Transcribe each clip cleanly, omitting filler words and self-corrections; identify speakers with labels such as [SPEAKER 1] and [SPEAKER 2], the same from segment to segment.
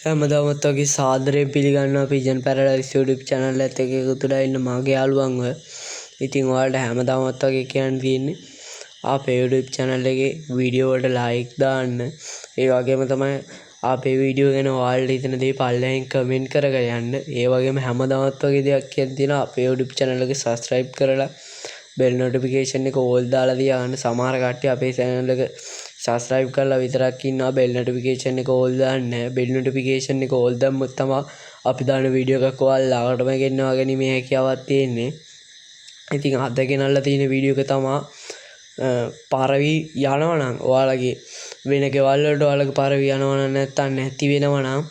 [SPEAKER 1] හැමදාමත් වගේ සාදරයෙන් පිළිගන්නවා පිජන් පැරඩයිස් YouTube channel එකත් එක්ක එකතු වෙලා ඉන්න මගේ යාළුවන්ව. ඉතින් ඔයාලට හැමදාමත් වගේ කියන්න තියෙන්නේ අපේ YouTube channel එකේ වීඩියෝ වලට like දාන්න. ඒ වගේම තමයි අපේ වීඩියෝ ගැන ඔයාලට හිතෙන දේ පල්ලෙහින් කමෙන්ට් කරගෙන යන්න. ඒ වගේම හැමදාමත් වගේ දෙයක් කියන්න තියෙනවා අපේ YouTube channel එක subscribe කරලා bell notification එක all දාලා තියාගන්න. සමහර කට්ටිය අපේ channel එක subscribe කරලා විතරක් ඉන්නවා bell notification එක all දාන්නේ නැහැ. bell notification එක all දැම්මොත් තමයි අපි දාන වීඩියෝ එකක් ඔයාලා ළඟටම ගෙන්වා ගැනීමේ හැකියාවක් තියෙන්නේ. ඉතින් අද ගෙනල්ලා තියෙන වීඩියෝ එක තමයි පාරවි යනවා නම් ඔයාලගේ වෙන ගෙවල් වලට ඔයාලගේ පාරවි යනවා නම් නැත්තම් නැති වෙනවා නම්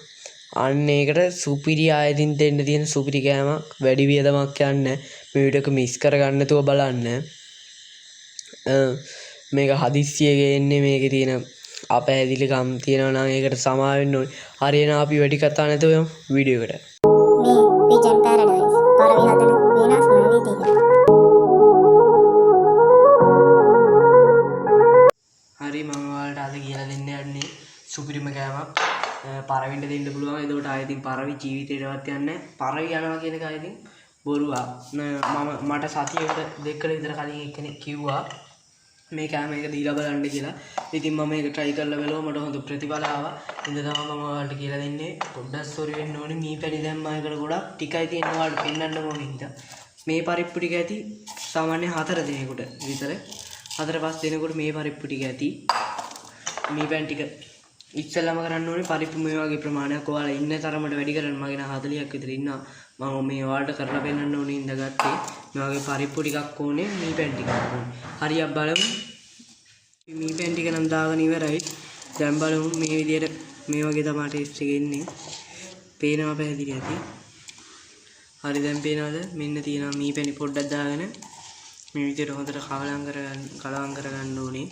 [SPEAKER 1] අන්න ඒකට සුපිරි ආයතින් දෙන්න තියෙන සුපිරි කෑමක් වැඩි වියදමක් යන්නේ මේ වීඩියෝ එක මිස් කරගන්න නැතුව බලන්න. මේක හදිස්සියේ ගේන්නේ මේකේ තියෙන අපැහැදිලිකම් තියෙනවා නම් ඒකට සමා වෙන්න ඕනේ. හරියන අපි වැඩි කතා නැතුව යමු වීඩියෝ එකට.
[SPEAKER 2] මේ පිජන් පැරඩයිස් පරවි හදන වෙනස්ම විදිහට.
[SPEAKER 1] හරි මම ඔයාලට අද කියලා දෙන්න යන්නේ සුපිරිම කෑමක්. පරවින්ට දෙන්න පුළුවන්. එතකොට ආයෙත් පරවි ජීවිතේටවත් යන්නේ පරවි යනවා කියන එක ආයෙත් බොරුවක්. මට සතියකට දෙකකට විතර කලින් එක්කෙනෙක් කිව්වා මේ කෑම එක දීලා බලන්න කියලා. ඉතින් මම මේක try කරලා බලුවා මට හොඳ ප්‍රතිඵල ආවා. ඉතින් තමයි මම ඔයාලට කියලා දෙන්නේ පොඩ්ඩක් සොරි වෙන්න ඕනේ. මේ පැණි දැම්මා එකට ගොඩක් ටිකයි තියෙන ඔයාලට පෙන්වන්න ඕනේ හින්දා. මේ පරිප්පු ටික ඇති සාමාන්‍ය 4 දිනකට විතර. 4-5 දිනකට මේ පරිප්පු ටික ඇති. මේ පැන් ටික ඉස්සෙල්ලාම කරන්න ඕනේ පරිප්පු මේ වගේ ප්‍රමාණයක් ඔයාලා ඉන්න තරමට වැඩි කරන්න. මගේ නා 40ක් විතර ඉන්නවා. මම මේ ඔයාලට කරලා පෙන්වන්න ඕනේ ඉඳ ගත්තේ. මේ වගේ පරිප්පු ටිකක් ඕනේ මේ පැන් ටිකක් ඕනේ. හරියක් බලමු. මේ පැන් ටික නම් දාගෙන ඉවරයි. දැන් බලමු මේ විදියට මේ වගේ තමයි ටේස්ට් එක එන්නේ. පේනවා පැහැදිලි ඇති. හරි දැන් පේනවද? මෙන්න තියෙනවා මේ පැණි පොඩ්ඩක් දාගෙන මේ විදියට හොඳට කලවම් කරගන්න ඕනේ.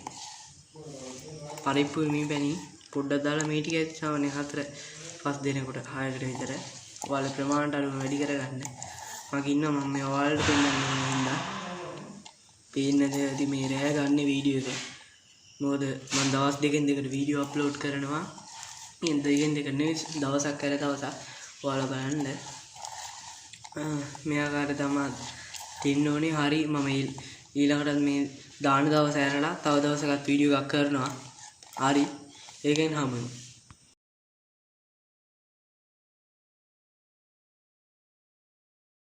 [SPEAKER 1] පරිප්පු මේ පැණි පොඩ්ඩක් දාලා මේ ටික ඇති සාමාන්‍ය 4-5 දිනකට 6කට විතර. ඔයාලා ප්‍රමාණයට අනුව වැඩි කරගන්න. මගේ ඉන්නවා මම මේ ඔයාලට පෙන්නන්න ඕන හින්දා. පේන්නද ඇති මේ රෑ ගන්න වීඩියෝ එක. මොකද මම දවස් දෙකෙන් දෙකට වීඩියෝ අප්ලෝඩ් කරනවා. මේ දෙකෙන් දෙක නෙවෙයි දවසක් කර දවසක් ඔයාලා බලන්න. මේ ආකාරයට තමයි තින්න ඕනේ. හරි මම ඊළඟට මේ දාන දවස් ඇරලා තව දවසකට වීඩියෝ එකක් කරනවා. හරි ඒකෙන් හමුවෙමු.